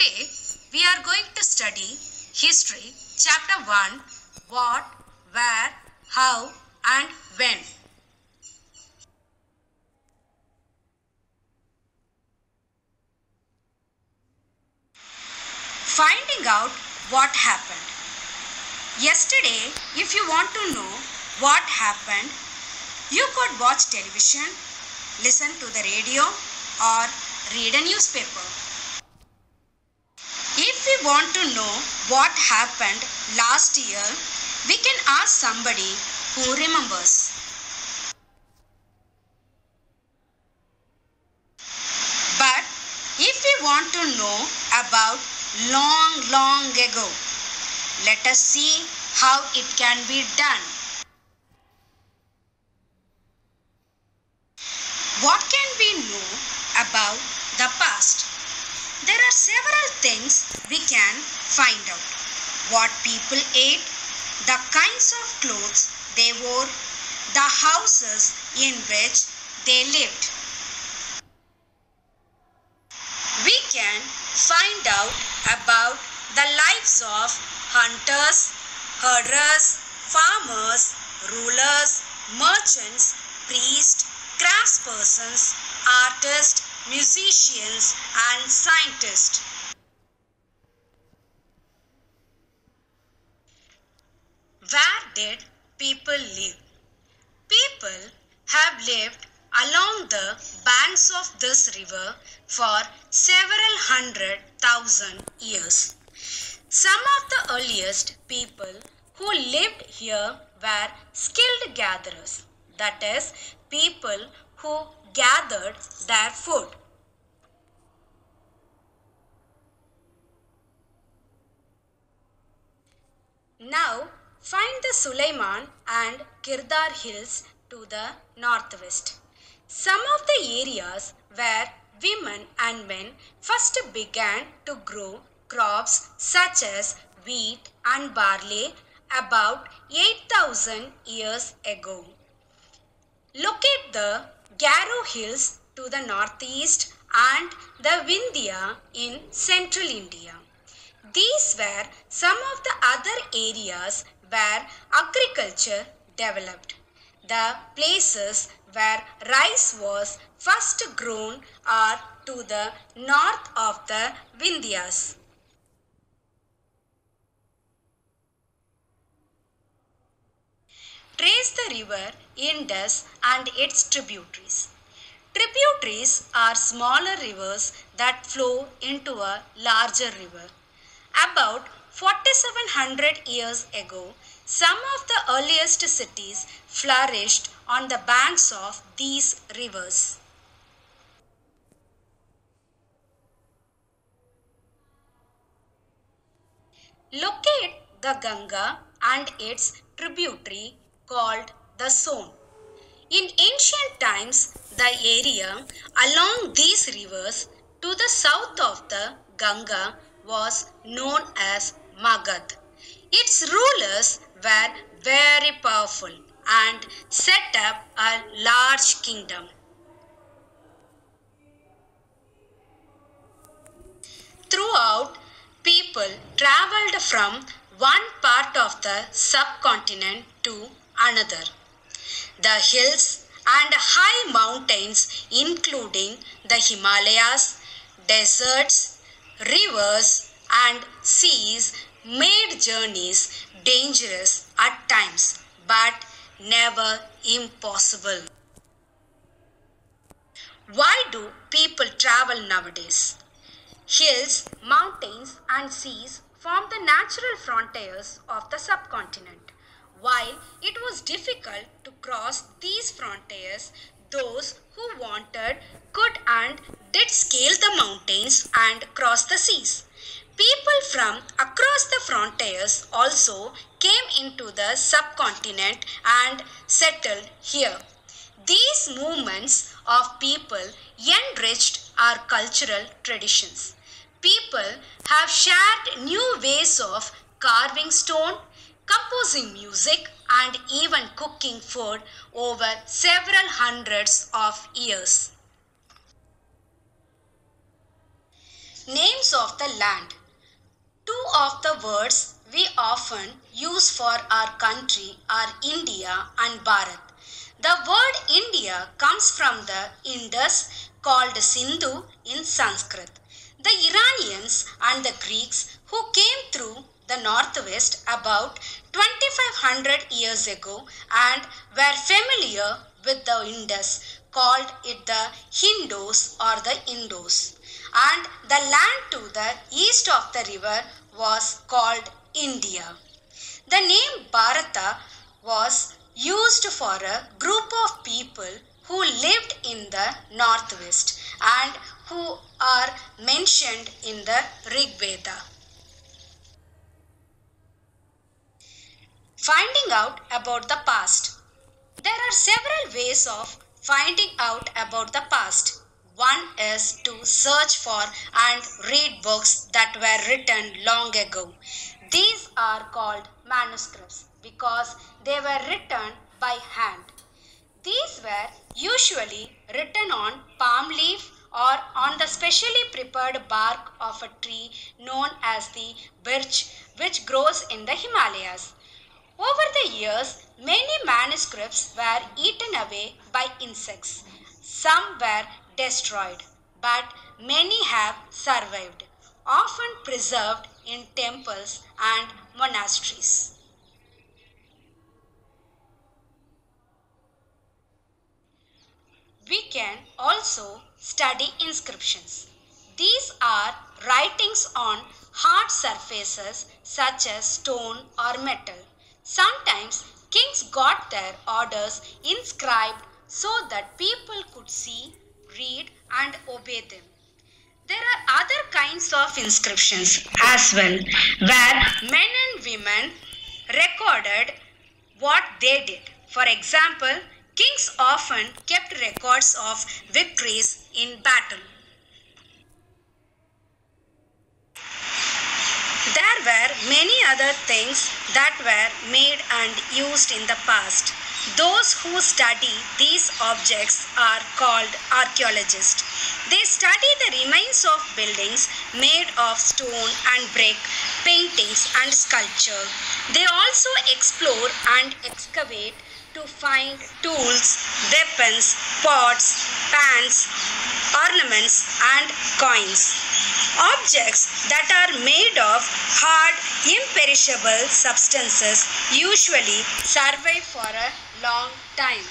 Today we are going to study History Chapter 1 What, Where, How and When. Finding out what happened. Yesterday, if you want to know what happened, you could watch television, listen to the radio or read a newspaper. If we want to know what happened last year, we can ask somebody who remembers. But if we want to know about long ago, let us see how it can be done. What can we know about the past? There are several things we can find out. What people ate, the kinds of clothes they wore, the houses in which they lived. We can find out about the lives of hunters, herders, farmers, rulers, merchants, priests, craftspersons, artists, musicians and scientists. Where did people live? People have lived along the banks of this river for several 100,000 years. Some of the earliest people who lived here were skilled gatherers, that is, people who gathered their food. Now find the Suleiman and Kirdar hills to the northwest. Some of the areas where women and men first began to grow crops such as wheat and barley about 8,000 years ago. Locate the Garo hills to the northeast and the Vindhya in central India. These were some of the other areas where agriculture developed. The places where rice was first grown are to the north of the Vindhyas. Trace the river Indus and its tributaries. Tributaries are smaller rivers that flow into a larger river. About 4,700 years ago, some of the earliest cities flourished on the banks of these rivers. Locate the Ganga and its tributary called the Son. In ancient times, the area along these rivers to the south of the Ganga was known as Magad. Its rulers were very powerful and set up a large kingdom. Throughout, people traveled from one part of the subcontinent to another. The hills and high mountains, including the Himalayas, deserts, rivers, and seas, made journeys dangerous at times, but never impossible. Why do people travel nowadays? Hills, mountains, and seas form the natural frontiers of the subcontinent. While it was difficult to cross these frontiers, those who wanted could and did scale the mountains and cross the seas. People from across the frontiers also came into the subcontinent and settled here. These movements of people enriched our cultural traditions. People have shared new ways of carving stone, composing music, and even cooking food over several hundreds of years. Names of the land. Two of the words we often use for our country are India and Bharat. The word India comes from the Indus called Sindhu in Sanskrit. The Iranians and the Greeks who came through the northwest about 2500 years ago and were familiar with the Indus called it the Hindos or the Indos, and the land to the east of the river was called India. The name Bharata was used for a group of people who lived in the northwest and who are mentioned in the Rig Veda. Finding out about the past. There are several ways of finding out about the past. One is to search for and read books that were written long ago. These are called manuscripts because they were written by hand. These were usually written on palm leaf or on the specially prepared bark of a tree known as the birch, which grows in the Himalayas. Over the years, many manuscripts were eaten away by insects. Some were destroyed, but many have survived, often preserved in temples and monasteries. We can also study inscriptions. These are writings on hard surfaces such as stone or metal. Sometimes kings got their orders inscribed so that people could see, read, and obey them. There are other kinds of inscriptions as well, where men and women recorded what they did. For example, kings often kept records of victories in battle. There were many other things that were made and used in the past. Those who study these objects are called archaeologists. They study the remains of buildings made of stone and brick, paintings and sculpture. They also explore and excavate to find tools, weapons, pots, pans, ornaments and coins. Objects that are made of hard, imperishable substances usually survive for a long time.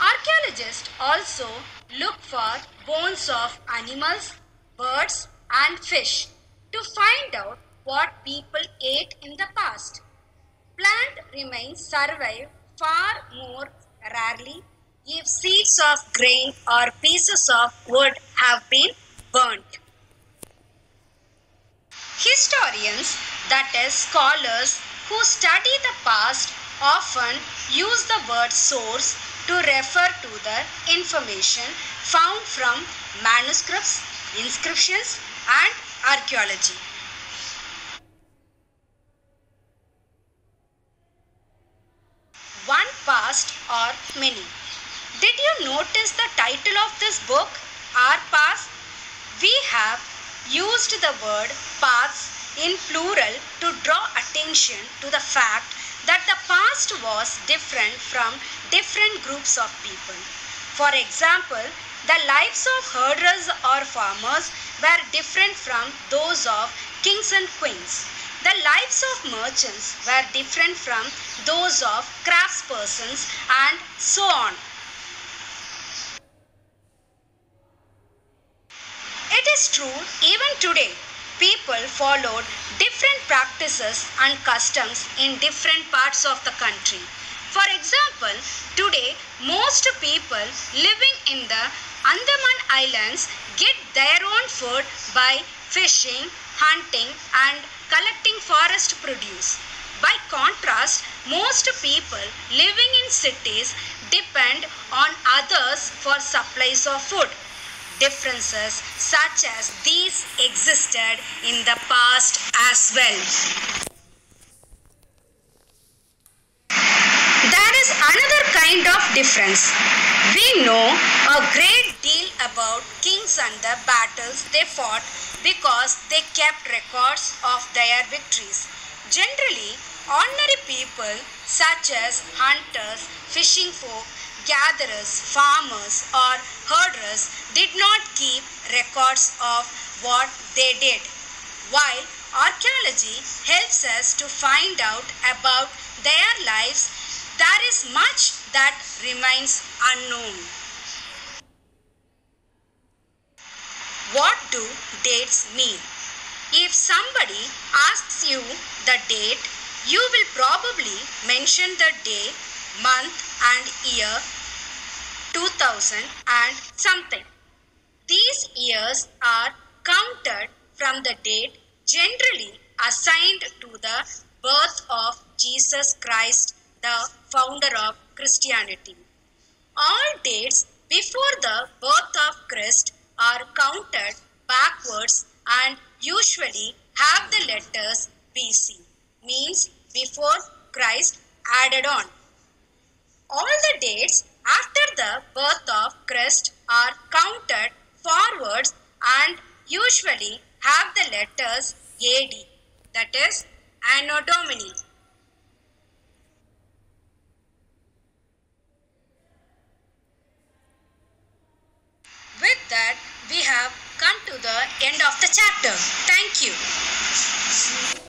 Archaeologists also look for bones of animals, birds, and fish to find out what people ate in the past. Plant remains survive far more rarely if seeds of grain or pieces of wood have been burnt. Historians, that is, scholars who study the past, often use the word source to refer to the information found from manuscripts, inscriptions, and archaeology. One past or many. Did you notice the title of this book, Our Past? We have used the word paths in plural to draw attention to the fact that the past was different from different groups of people. For example, the lives of herders or farmers were different from those of kings and queens. The lives of merchants were different from those of craftspersons and so on. It is true, even today, people followed different practices and customs in different parts of the country. For example, today, most people living in the Andaman Islands get their own food by fishing, hunting, and collecting forest produce. By contrast, most people living in cities depend on others for supplies of food. Differences such as these existed in the past as well. There is another kind of difference. We know a great deal about kings and the battles they fought because they kept records of their victories. Generally, ordinary people such as hunters, fishing folk, gatherers, farmers, or herders did not keep records of what they did. While archaeology helps us to find out about their lives, there is much that remains unknown. What do dates mean? If somebody asks you the date, you will probably mention the day, month, and year 2000 and something. These years are counted from the date generally assigned to the birth of Jesus Christ, the founder of Christianity. All dates before the birth of Christ are counted backwards and usually have the letters BC, means before Christ, added on. All the dates after the birth of Christ are counted forwards and usually have the letters AD, that is Anno Domini. With that, we have come to the end of the chapter. Thank you.